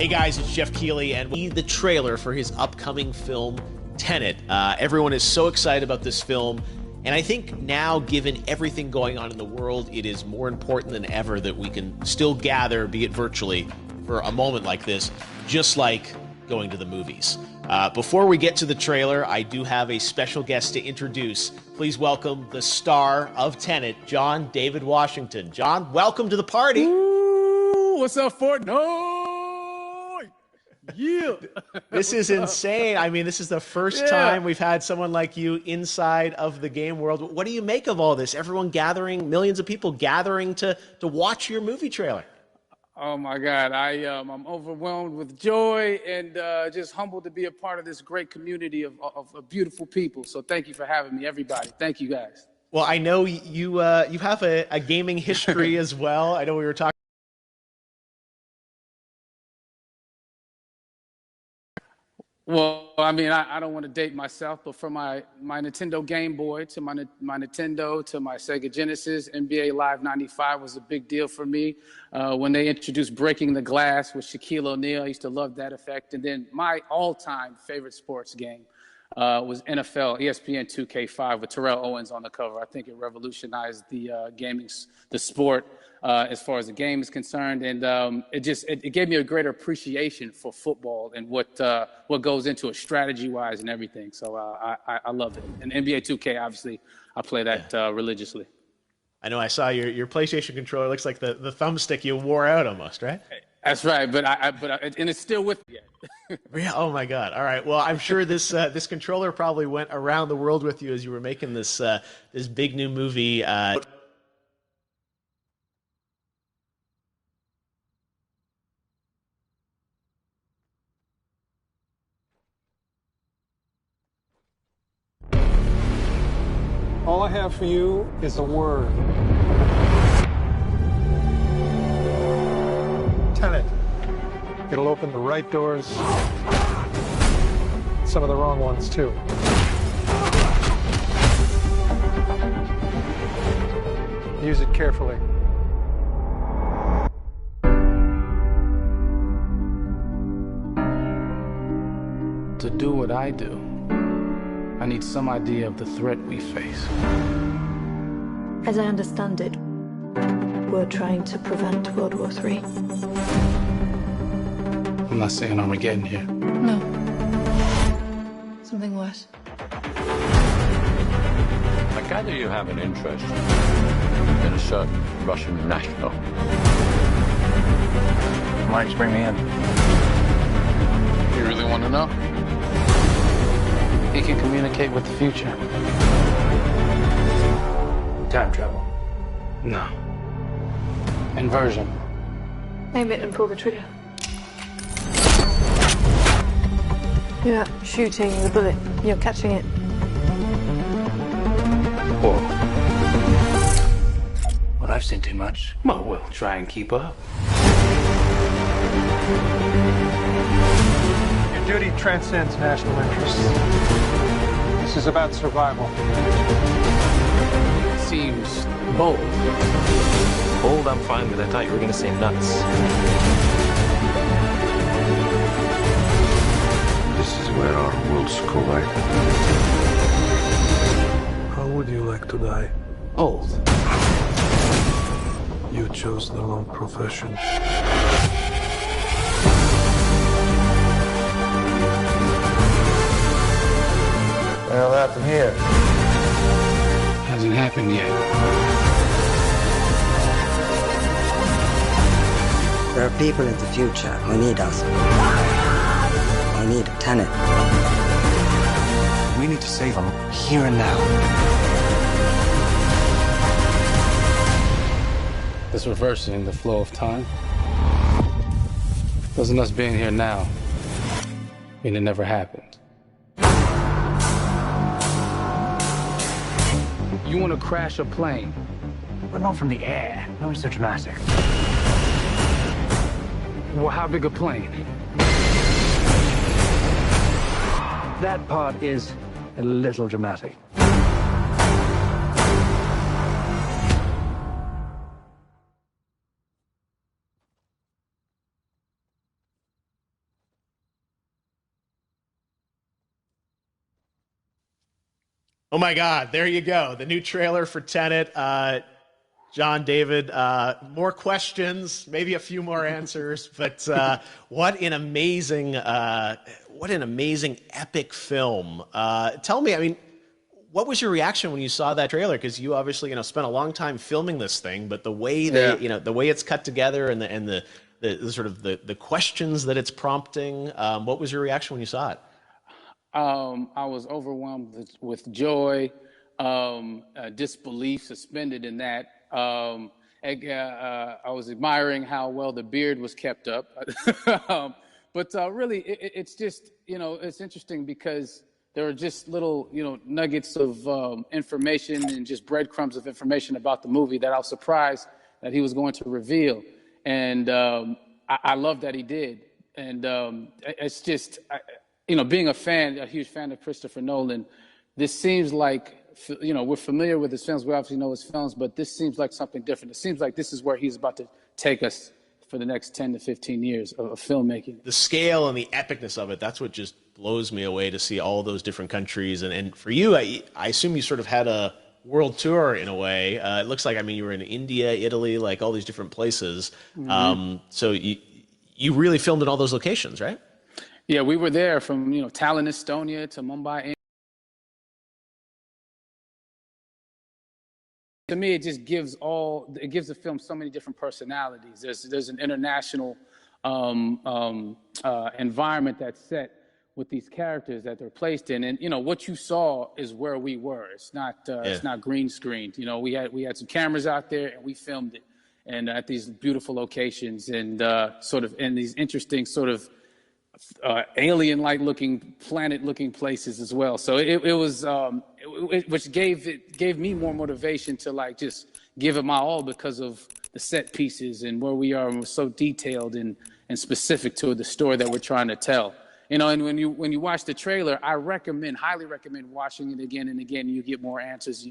Hey guys, it's Jeff Keighley, and we the trailer for his upcoming film, Tenet. Everyone is so excited about this film, and I think now, given everything going on in the world, it is more important than ever that we can still gather, be it virtually, for a moment like this, just like going to the movies. Before we get to the trailer, I do have a special guest to introduce. Please welcome the star of Tenet, John David Washington. John, welcome to the party. Ooh, what's up, Fortnite? Yeah. This is insane. I mean, this is the first time we've had someone like you inside of the game world. What do you make of all this? Everyone gathering, millions of people gathering to watch your movie trailer. Oh my God, I'm overwhelmed with joy and just humbled to be a part of this great community of beautiful people. So thank you for having me, everybody. Thank you, guys. Well, I know you have a gaming history as well. I know we were talking. Well, I mean, I don't want to date myself, but from my Nintendo Game Boy to my Nintendo to my Sega Genesis, NBA Live 95 was a big deal for me. When they introduced Breaking the Glass with Shaquille O'Neal, I used to love that effect. And then my all-time favorite sports game was NFL ESPN 2K5 with Terrell Owens on the cover. I think it revolutionized the the sport as far as the game is concerned, and it gave me a greater appreciation for football and what goes into it strategy-wise and everything. So I love it. And NBA 2K, obviously, I play that religiously. I know I saw your PlayStation controller. Looks like the thumbstick you wore out almost, right? That's right, but and it's still with me. Yeah. Oh my God. All right. Well, I'm sure this controller probably went around the world with you as you were making this big new movie. All I have for you is a word. Tenet. It'll open the right doors, some of the wrong ones too. Use it carefully. To do what I do, I need some idea of the threat we face. As I understand it, we're trying to prevent World War III. I'm not saying Armageddon here. No. Something worse. I gather you have an interest in a certain Russian national. Why did you bring me in? You really want to know? He can communicate with the future. Time travel. No. Inversion. Aim it and pull the trigger. You're not shooting the bullet, you're catching it. Whoa. Well, I've seen too much. Well, we'll try and keep up. Your duty transcends national interests. This is about survival. Seems bold. Bold, I'm fine with. I thought you were going to say nuts. This is where our worlds collide. How would you like to die? Old. You chose the wrong profession. Well, that's from here. Hasn't happened yet. There are people in the future who need us. Who need Tenet. We need to save them here and now. This reversing the flow of time. Doesn't us being here now mean it never happened? You want to crash a plane? But not from the air. No, it's so dramatic. Well, how big a plane? That part is a little dramatic. Oh my God, there you go. The new trailer for Tenet. John, David, more questions, maybe a few more answers, but what an amazing epic film. Tell me, I mean, what was your reaction when you saw that trailer? Because you obviously, spent a long time filming this thing, but the way the way it's cut together and the sort of the questions that it's prompting, what was your reaction when you saw it? I was overwhelmed with joy, disbelief, suspended in that. I was admiring how well the beard was kept up. But really, it's just, it's interesting because there are just little, nuggets of information and just breadcrumbs of information about the movie that I was surprised that he was going to reveal. And I love that he did. And it's just, being a huge fan of Christopher Nolan, this seems like, we're familiar with his films. We obviously know his films, but this seems like something different. It seems like this is where he's about to take us for the next 10 to 15 years of filmmaking. The scale and the epicness of it, that's what just blows me away, to see all those different countries. And for you, I assume you sort of had a world tour in a way. It looks like, you were in India, Italy, like all these different places. Mm-hmm. So you really filmed in all those locations, right? Yeah, we were there from, Tallinn, Estonia to Mumbai. To me, it just gives the film so many different personalities. There's an international environment that's set with these characters that they're placed in, and what you saw is where we were. It's not green screened. We had some cameras out there and we filmed it, and at these beautiful locations and sort of in these interesting sort of alien-like looking, planet-looking places as well. So it was, which gave me more motivation to just give it my all because of the set pieces and where we are, and we're so detailed and specific to the story that we're trying to tell. And when you watch the trailer, I highly recommend watching it again and again. You get more answers.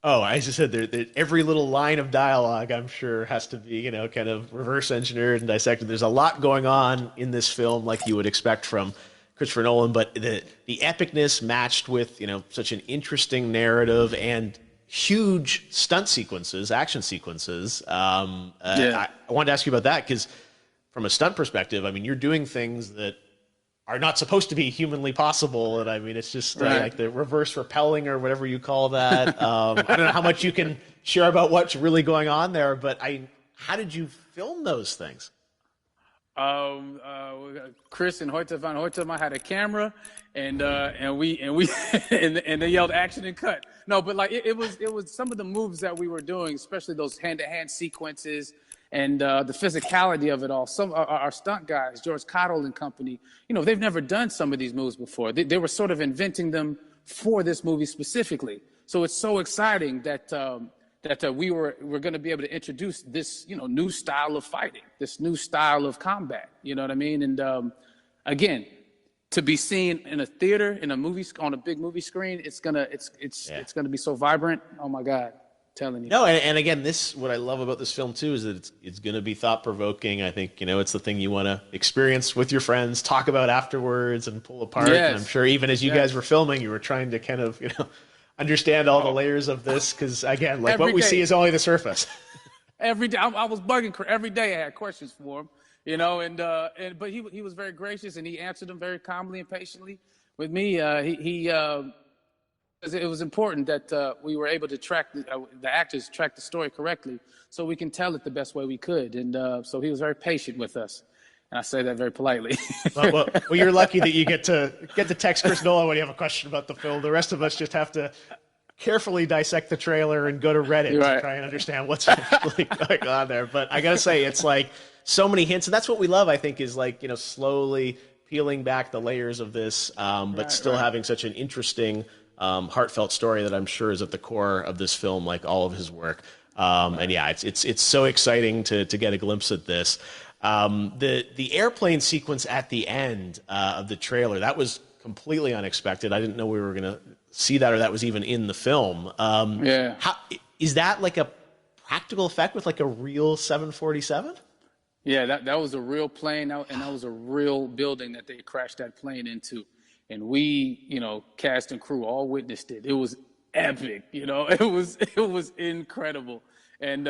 Oh, I just said every little line of dialogue, I'm sure, has to be, kind of reverse engineered and dissected. There's a lot going on in this film, like you would expect from Christopher Nolan, but the epicness matched with, such an interesting narrative and huge stunt sequences, action sequences. I wanted to ask you about that because from a stunt perspective, you're doing things that are not supposed to be humanly possible. And it's just like the reverse rappelling or whatever you call that. I don't know how much you can share about what's really going on there, but how did you film those things? Chris and Hoyte van Hoytema had a camera and they yelled action and cut. No, but it was some of the moves that we were doing, especially those hand-to-hand sequences, and the physicality of it all. Some our stunt guys, George Cottle and company, they've never done some of these moves before. They were sort of inventing them for this movie specifically. So it's so exciting that we're going to be able to introduce this new style of fighting, this new style of combat. You know what I mean? And again, to be seen in a theater, in a movie, on a big movie screen, it's gonna be so vibrant. Oh my God. Telling you. No, and again, what I love about this film too is that it's going to be thought provoking. I think it's the thing you want to experience with your friends, talk about afterwards, and pull apart. Yes. And I'm sure even as you guys were filming, you were trying to kind of understand all the layers of this because again, like what we see is only the surface. Every day, I was bugging every day. I had questions for him, but he was very gracious and he answered them very calmly and patiently with me. It was important that we were able to track the actors track the story correctly, so we can tell it the best way we could. And so he was very patient with us, and I say that very politely. well, you're lucky that you get to text Chris Nolan when you have a question about the film. The rest of us just have to carefully dissect the trailer and go to Reddit to try and understand what's actually going on there. But I gotta say, it's like so many hints, and that's what we love. I think is slowly peeling back the layers of this, but still having such an interesting. Heartfelt story that I'm sure is at the core of this film, like all of his work. And yeah, it's so exciting to get a glimpse at this. The airplane sequence at the end of the trailer, that was completely unexpected. I didn't know we were going to see that, or that was even in the film. Is that like a practical effect with like a real 747? Yeah, that was a real plane, and that was a real building that they crashed that plane into. and we, cast and crew all witnessed it. It was epic, it was incredible. And,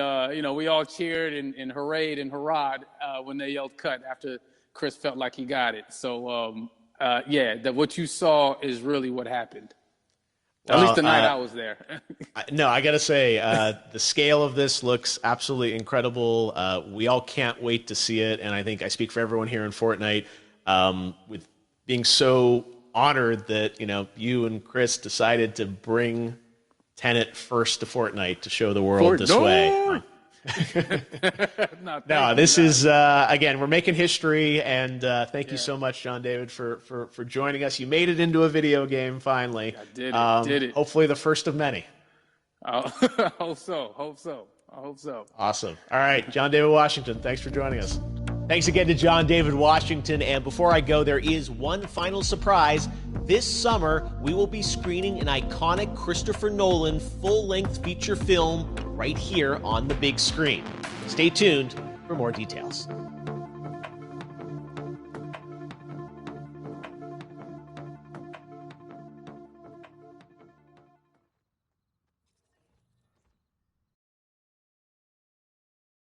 we all cheered and hoorayed and hurrahed when they yelled cut after Chris felt like he got it. So, what you saw is really what happened. At least the night I was there. No, I got to say, the scale of this looks absolutely incredible. We all can't wait to see it. And I think I speak for everyone here in Fortnite with being so honored that, you and Chris decided to bring Tenet first to Fortnite to show the world this way. No, this is, again, we're making history, and thank you so much, John David, for joining us. You made it into a video game, finally. I did it. Hopefully the first of many. I hope so. Awesome. All right, John David Washington, thanks for joining us. Thanks again to John David Washington, and before I go, there is one final surprise. This summer, we will be screening an iconic Christopher Nolan full-length feature film right here on the big screen. Stay tuned for more details.